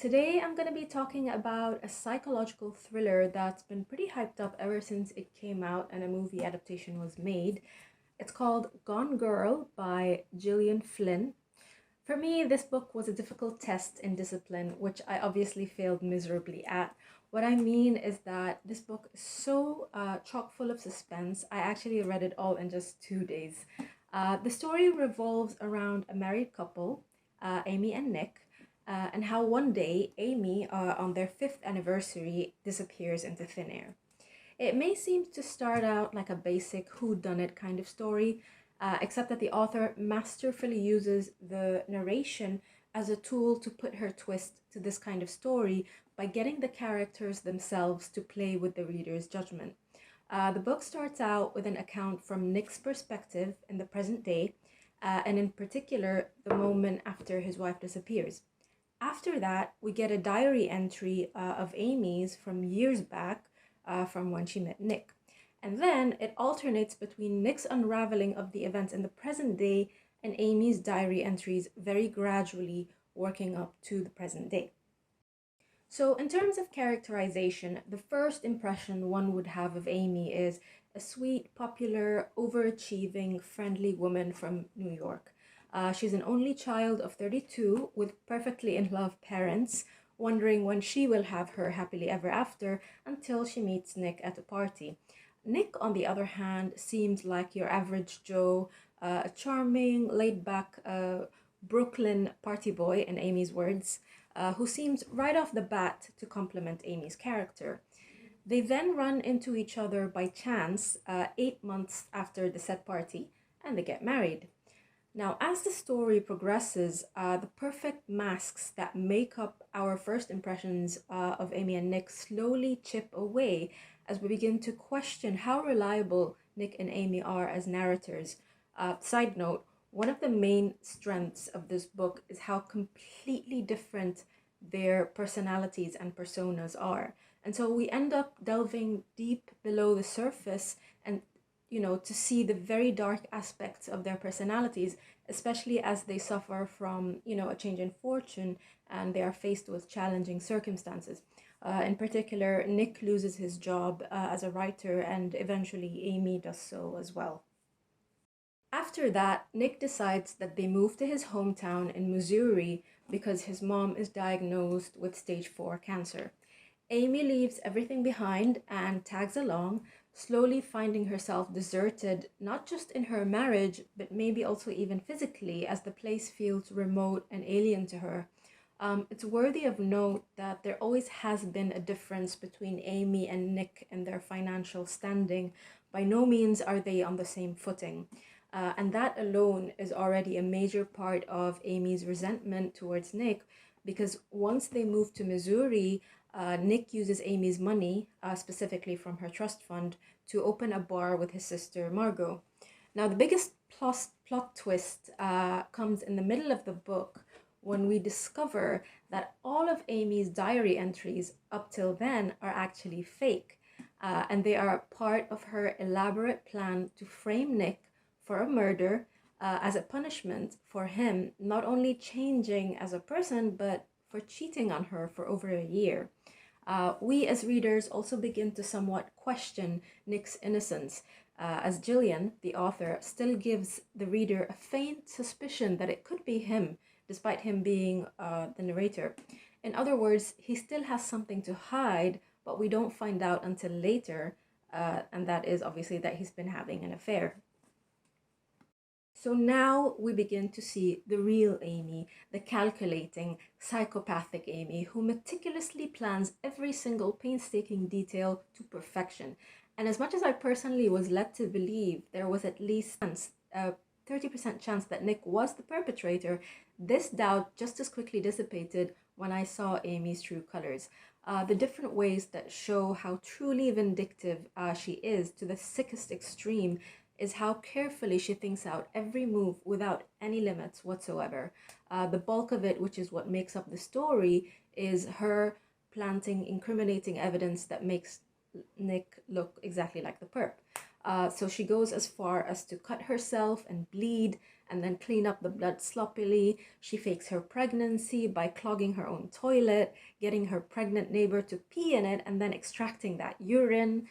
Today I'm going to be talking about a psychological thriller that's been pretty hyped up ever since it came out and a movie adaptation was made. It's called Gone Girl by Gillian Flynn. For me, this book was a difficult test in discipline, which I obviously failed miserably at. What I mean is that this book is so chock full of suspense. I actually read it all in just 2 days. The story revolves around a married couple, Amy and Nick, and how one day Amy, on their fifth anniversary, disappears into thin air. It may seem to start out like a basic whodunit kind of story, except that the author masterfully uses the narration as a tool to put her twist to this kind of story by getting the characters themselves to play with the reader's judgment. The book starts out with an account from Nick's perspective in the present day, and in particular, the moment after his wife disappears. After that, we get a diary entry of Amy's from years back, from when she met Nick. And then it alternates between Nick's unraveling of the events in the present day and Amy's diary entries very gradually working up to the present day. So, in terms of characterization, the first impression one would have of Amy is a sweet, popular, overachieving, friendly woman from New York. She's an only child of 32 with perfectly in love parents, wondering when she will have her happily ever after until she meets Nick at a party. Nick, on the other hand, seems like your average Joe, a charming, laid back Brooklyn party boy, in Amy's words, who seems right off the bat to complement Amy's character. They then run into each other by chance 8 months after the set party, and they get married. Now, as the story progresses, the perfect masks that make up our first impressions of Amy and Nick slowly chip away as we begin to question how reliable Nick and Amy are as narrators. Side note, one of the main strengths of this book is how completely different their personalities and personas are. And so we end up delving deep below the surface and to see the very dark aspects of their personalities, especially as they suffer from, a change in fortune and they are faced with challenging circumstances. In particular, Nick loses his job as a writer, and eventually Amy does so as well. After that, Nick decides that they move to his hometown in Missouri because his mom is diagnosed with stage 4 cancer. Amy leaves everything behind and tags along, slowly finding herself deserted, not just in her marriage, but maybe also even physically, as the place feels remote and alien to her. It's worthy of note that there always has been a difference between Amy and Nick in their financial standing. By no means are they on the same footing. And that alone is already a major part of Amy's resentment towards Nick, because once they move to Missouri, Nick uses Amy's money, specifically from her trust fund, to open a bar with his sister Margot. Now, the biggest plot twist comes in the middle of the book when we discover that all of Amy's diary entries up till then are actually fake, and they are part of her elaborate plan to frame Nick for a murder as a punishment for him not only changing as a person, but for cheating on her for over a year. We as readers also begin to somewhat question Nick's innocence, as Gillian, the author, still gives the reader a faint suspicion that it could be him, despite him being the narrator. In other words, he still has something to hide, but we don't find out until later, and that is obviously that he's been having an affair. So now we begin to see the real Amy, the calculating, psychopathic Amy, who meticulously plans every single painstaking detail to perfection. And as much as I personally was led to believe there was at least a 30% chance that Nick was the perpetrator, this doubt just as quickly dissipated when I saw Amy's true colors. The different ways that show how truly vindictive she is to the sickest extreme is how carefully she thinks out every move without any limits whatsoever. The bulk of it, which is what makes up the story, is her planting incriminating evidence that makes Nick look exactly like the perp. So she goes as far as to cut herself and bleed and then clean up the blood sloppily. She fakes her pregnancy by clogging her own toilet, getting her pregnant neighbor to pee in it, and then extracting that urine.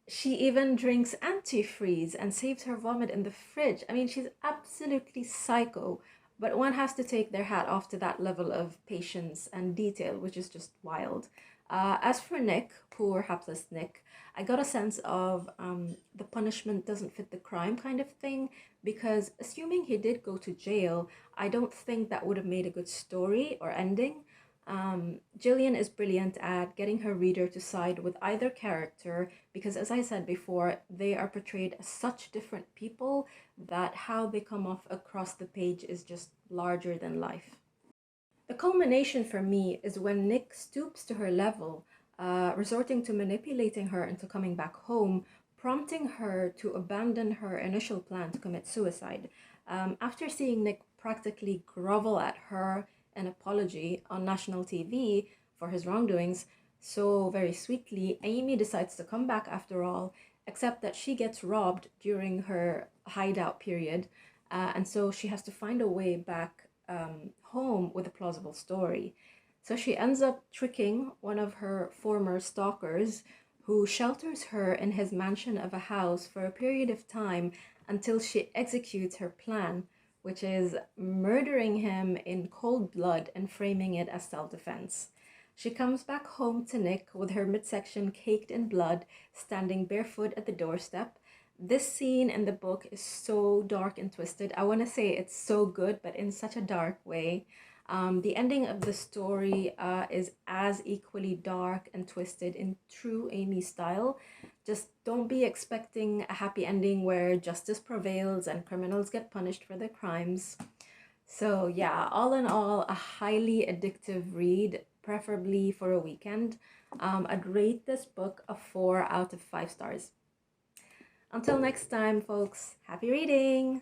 She even drinks antifreeze and saves her vomit in the fridge. I mean, she's absolutely psycho, but one has to take their hat off to that level of patience and detail, which is just wild. As for Nick, poor hapless Nick, I got a sense of the punishment doesn't fit the crime kind of thing, because assuming he did go to jail, I don't think that would have made a good story or ending. Gillian is brilliant at getting her reader to side with either character because, as I said before, they are portrayed as such different people that how they come off across the page is just larger than life. The culmination for me is when Nick stoops to her level, resorting to manipulating her into coming back home, prompting her to abandon her initial plan to commit suicide. After seeing Nick practically grovel at her an apology on national TV for his wrongdoings, so very sweetly, Amy decides to come back after all, except that she gets robbed during her hideout period, and so she has to find a way back home with a plausible story. So she ends up tricking one of her former stalkers, who shelters her in his mansion of a house for a period of time until she executes her plan, which is murdering him in cold blood and framing it as self-defense. She comes back home to Nick with her midsection caked in blood, standing barefoot at the doorstep. This scene in the book is so dark and twisted. I want to say it's so good, but in such a dark way. The ending of the story is as equally dark and twisted in true Amy style. Just don't be expecting a happy ending where justice prevails and criminals get punished for their crimes. So, yeah, all in all, a highly addictive read, preferably for a weekend. I'd rate this book a 4 out of 5 stars. Until next time, folks, happy reading!